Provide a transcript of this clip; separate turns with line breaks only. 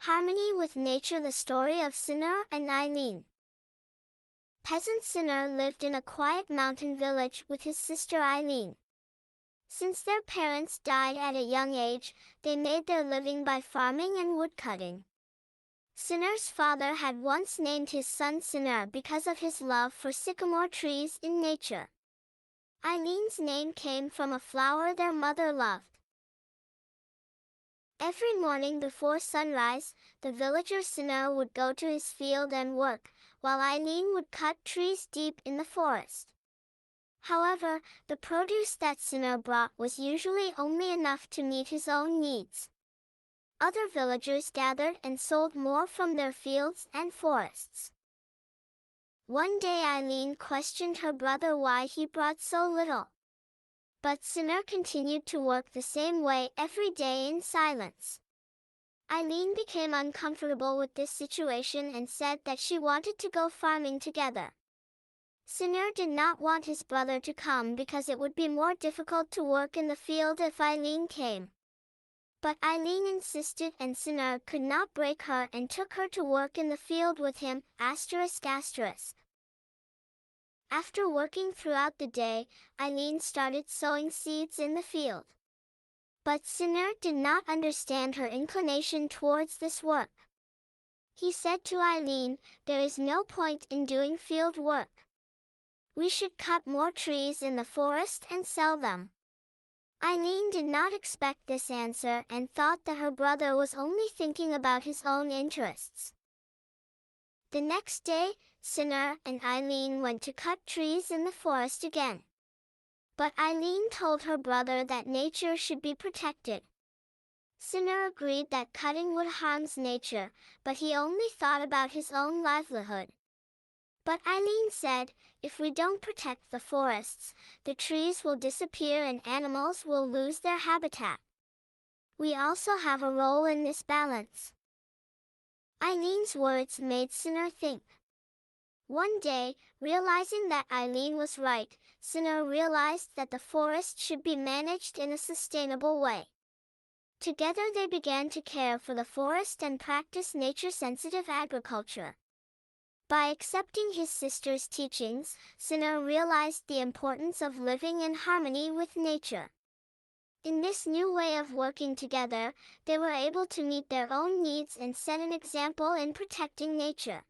Harmony with Nature. The story of Cinar and Aylin. Peasant Cinar lived in a quiet mountain village with his sister Aylin. Since their parents died at a young age, they made their living by farming and woodcutting. Cinar's father had once named his son Cinar because of his love for sycamore trees in nature. Aylin's name came from a flower their mother loved. Every morning before sunrise, the villager Cinar would go to his field and work, while Aylin would cut trees deep in the forest. However, the produce that Cinar brought was usually only enough to meet his own needs. Other villagers gathered and sold more from their fields and forests. One day Aylin questioned her brother why he brought so little. But Cinar continued to work the same way every day in silence. Aylin became uncomfortable with this situation and said that she wanted to go farming together. Cinar did not want his brother to come because it would be more difficult to work in the field if Aylin came. But Aylin insisted and Cinar could not break her and took her to work in the field with him. After working throughout the day, Aylin started sowing seeds in the field. But Cinar did not understand her inclination towards this work. He said to Aylin, "There is no point in doing field work. We should cut more trees in the forest and sell them." Aylin did not expect this answer and thought that her brother was only thinking about his own interests. The next day, Cinar and Aylin went to cut trees in the forest again. But Aylin told her brother that nature should be protected. Cinar agreed that cutting would harm nature, but he only thought about his own livelihood. But Aylin said, "If we don't protect the forests, the trees will disappear and animals will lose their habitat. We also have a role in this balance." Aylin's words made Cinar think. One day, realizing that Aylin was right, Cinar realized that the forest should be managed in a sustainable way. Together they began to care for the forest and practice nature-sensitive agriculture. By accepting his sister's teachings, Cinar realized the importance of living in harmony with nature. In this new way of working together, they were able to meet their own needs and set an example in protecting nature.